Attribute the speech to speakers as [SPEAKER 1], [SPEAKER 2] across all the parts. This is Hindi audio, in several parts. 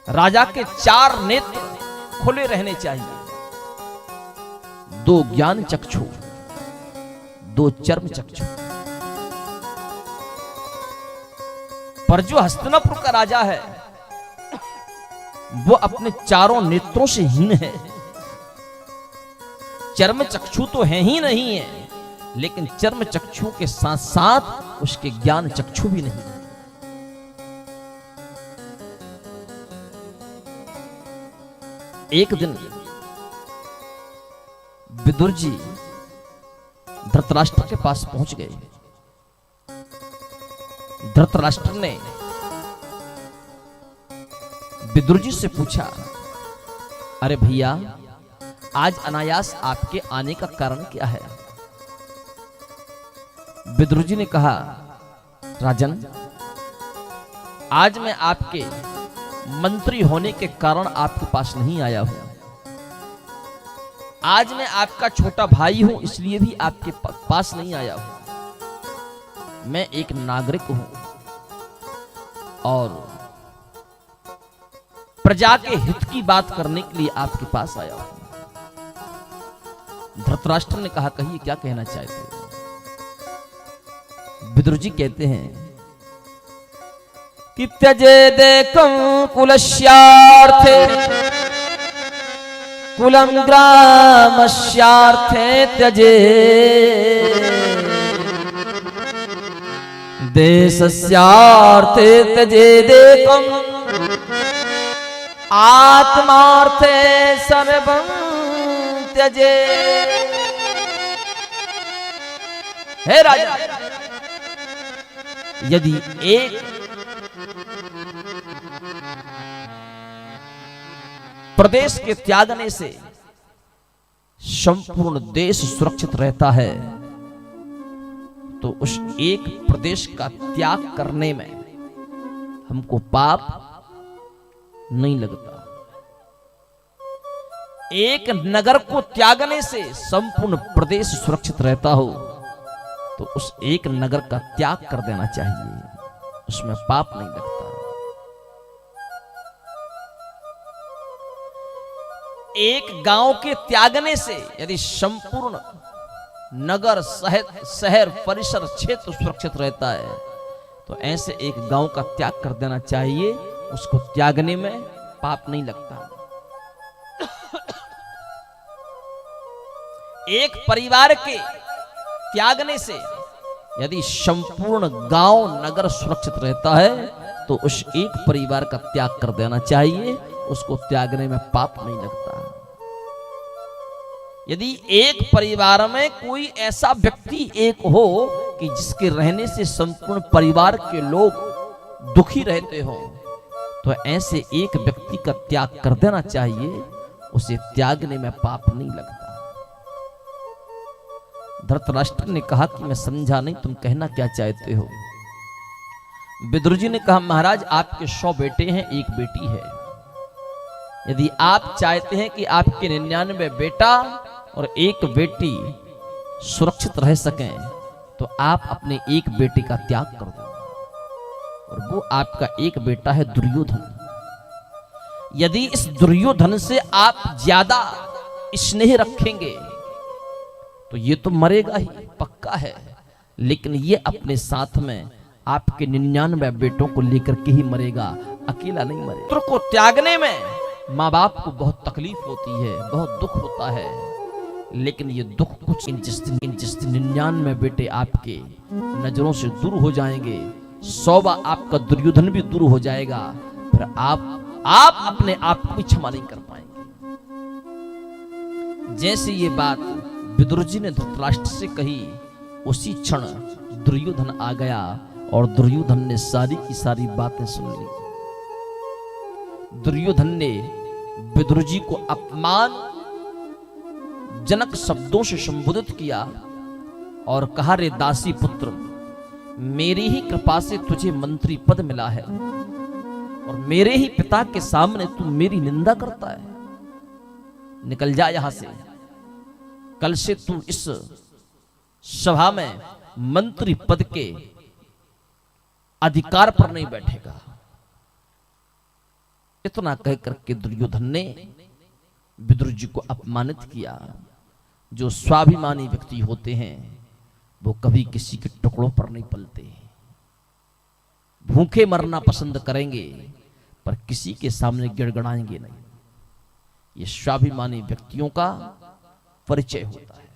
[SPEAKER 1] राजा के 4 नेत्र खुले रहने चाहिए, 2 ज्ञान चक्षु, 2 चर्म चक्षु। पर जो हस्तिनापुर का राजा है वो अपने 4 नेत्रों से हीन है। चर्म चक्षु तो है ही नहीं है, लेकिन चर्म चक्षु के साथ साथ उसके ज्ञान चक्षु भी नहीं है। एक दिन विदुर जी धृतराष्ट्र के पास पहुंच गए। धृतराष्ट्र ने विदुर जी से पूछा, अरे भैया, आज अनायास आपके आने का कारण क्या है? विदुर जी ने कहा, राजन, आज मैं आपके मंत्री होने के कारण आपके पास नहीं आया हूं। आज मैं आपका छोटा भाई हूं, इसलिए भी आपके पास नहीं आया हूं। मैं एक नागरिक हूं और प्रजा के हित की बात करने के लिए आपके पास आया हूं। धृतराष्ट्र ने कहा, कहिए क्या कहना चाहते हैं? विदुर जी कहते हैं कि त्यजेदेकं कुलस्यार्थे कुलं ग्रामस्यार्थे त्यजे देशस्यार्थे त्यजेदेकं आत्मार्थे सर्वं त्यजे। हे राजा, यदि एक प्रदेश के त्यागने से संपूर्ण देश सुरक्षित रहता है, तो उस एक प्रदेश का त्याग करने में हमको पाप नहीं लगता। एक नगर को त्यागने से संपूर्ण प्रदेश सुरक्षित रहता हो, तो उस एक नगर का त्याग कर देना चाहिए, उसमें पाप नहीं लगता। एक गांव के त्यागने से यदि संपूर्ण नगर, शहर, परिसर, क्षेत्र सुरक्षित रहता है, तो ऐसे एक गांव का त्याग कर देना चाहिए, उसको त्यागने में पाप नहीं लगता। एक परिवार के त्यागने से यदि संपूर्ण गांव, नगर सुरक्षित रहता है, तो उस एक परिवार का त्याग कर देना चाहिए, उसको त्यागने में पाप नहीं लगता। यदि एक परिवार में कोई ऐसा व्यक्ति एक हो कि जिसके रहने से संपूर्ण परिवार के लोग दुखी रहते हो, तो ऐसे एक व्यक्ति का त्याग कर देना चाहिए, उसे त्यागने में पाप नहीं लगता। धृतराष्ट्र ने कहा कि मैं समझा नहीं, तुम कहना क्या चाहते हो? विदुर जी ने कहा, महाराज, आपके 100 बेटे हैं, एक बेटी है। यदि आप चाहते हैं कि आपके 99 बेटा और एक बेटी सुरक्षित रह सकें, तो आप अपने एक बेटे का त्याग कर दो, और वो आपका एक बेटा है दुर्योधन। यदि इस दुर्योधन से आप ज्यादा स्नेह रखेंगे तो ये तो मरेगा ही, पक्का है, लेकिन ये अपने साथ में आपके 99 बेटों को लेकर के ही मरेगा, अकेला नहीं मरेगा। पुत्र को त्यागने में माँ बाप को बहुत तकलीफ होती है, बहुत दुख होता है, लेकिन ये दुख कुछ जिस दिन 99 बेटे आपके नजरों से दूर हो जाएंगे, 100 आपका दुर्योधन भी दूर हो जाएगा, फिर आप अपने आप को क्षमा नहीं कर पाएंगे। जैसे ये बात विदुर जी ने धृतराष्ट्र से कही, उसी क्षण दुर्योधन आ गया और दुर्योधन ने सारी की सारी बातें सुन ली। दुर्योधन ने विदुर जी को अपमान जनक शब्दों से संबोधित किया और कहा, रे दासी पुत्र, मेरी ही कृपा से तुझे मंत्री पद मिला है और मेरे ही पिता के सामने तू मेरी निंदा करता है। निकल जा यहां से, कल से तू इस सभा में मंत्री पद के अधिकार पर नहीं बैठेगा। इतना कहकर के दुर्योधन ने विदुर जी को अपमानित किया। जो स्वाभिमानी व्यक्ति होते हैं वो कभी किसी के टुकड़ों पर नहीं पलते, भूखे मरना पसंद करेंगे पर किसी के सामने गिड़गड़ाएंगे नहीं। ये स्वाभिमानी व्यक्तियों का परिचय होता है।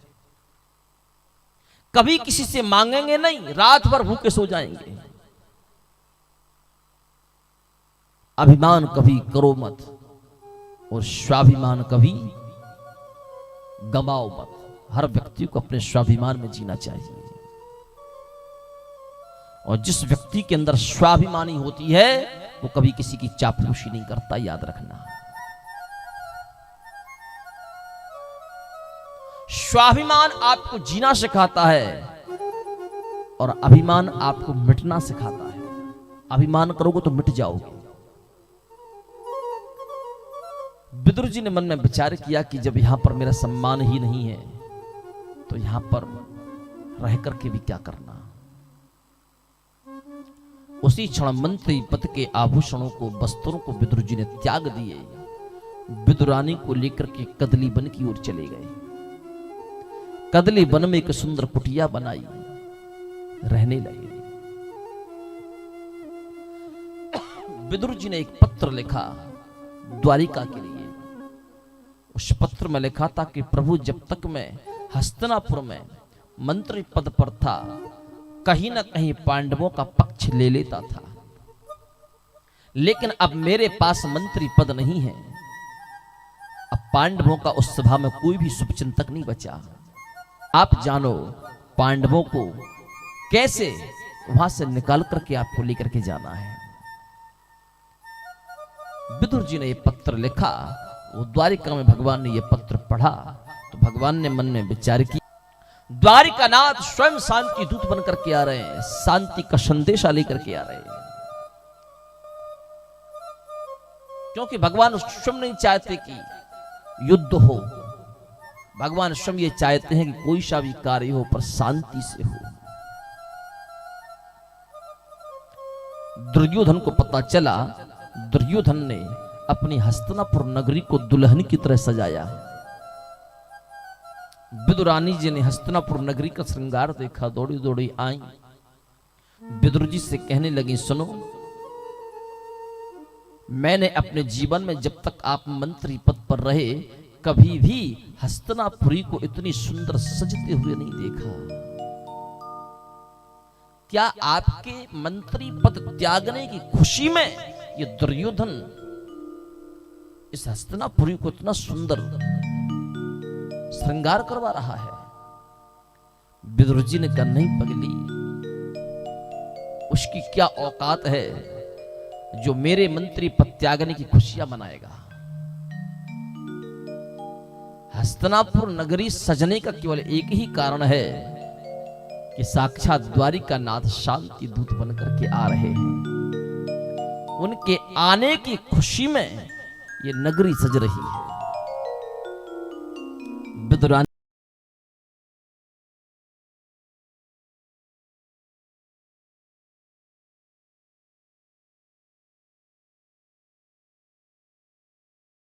[SPEAKER 1] कभी किसी से मांगेंगे नहीं, रात भर भूखे सो जाएंगे। अभिमान कभी करो मत और स्वाभिमान कभी गमाओ मत। हर व्यक्ति को अपने स्वाभिमान में जीना चाहिए, और जिस व्यक्ति के अंदर स्वाभिमानी होती है वो कभी किसी की चापलूसी नहीं करता, याद रखना। स्वाभिमान आपको जीना सिखाता है और अभिमान आपको मिटना सिखाता है। अभिमान करोगे तो मिट जाओगे। विदुर जी ने मन में विचार किया कि जब यहां पर मेरा सम्मान ही नहीं है तो यहां पर रह करके भी क्या करना। उसी क्षण मंत्री पद के आभूषणों को, वस्त्रों को विदुर जी ने त्याग दिए। विदुरानी को लेकर के कदली वन की ओर चले गए। कदली वन में एक सुंदर कुटिया बनाई, रहने लगे। विदुर जी ने एक पत्र लिखा द्वारिका के लिए। उस पत्र में लिखा था कि प्रभु, जब तक मैं हस्तिनापुर में मंत्री पद पर था कहीं ना कहीं पांडवों का पक्ष ले लेता था, लेकिन अब मेरे पास मंत्री पद नहीं है। अब पांडवों का उस सभा में कोई भी शुभचिंतक नहीं बचा। आप जानो पांडवों को कैसे वहां से निकाल करके आपको लेकर के जाना है। विदुर जी ने यह पत्र लिखा। वो द्वारिका में भगवान ने यह पत्र पढ़ा तो भगवान ने मन में विचार किया, द्वारिकानाथ स्वयं शांति दूत बनकर के आ रहे हैं, शांति का संदेशा लेकर के आ रहे हैं। क्योंकि भगवान स्वयं नहीं चाहते कि युद्ध हो। भगवान स्वयं ये चाहते हैं कि कोई सा भी कार्य हो पर शांति से हो। दुर्योधन को पता चला। दुर्योधन ने अपनी हस्तिनापुर नगरी को दुल्हन की तरह सजाया। विदुरानी जी ने हस्तिनापुर नगरी का श्रृंगार देखा, दौड़ी दौड़ी आई। विदुर जी से कहने लगी, सुनो, मैंने अपने जीवन में जब तक आप मंत्री पद पर रहे कभी भी हस्तिनापुरी को इतनी सुंदर सजते हुए नहीं देखा। क्या आपके मंत्री पद त्यागने की खुशी में ये दुर्योधन इस हस्तिनापुरी को इतना सुंदर श्रृंगार करवा रहा है? विदुर जी ने कहा, नहीं पगली, उसकी क्या औकात है जो मेरे मंत्री पद त्यागने की खुशियां मनाएगा। हस्तिनापुर नगरी सजने का केवल एक ही कारण है कि साक्षात द्वारिकानाथ शांति दूत बनकर के आ रहे हैं। उनके आने की खुशी में ये नगरी सज रही है। विदुरानी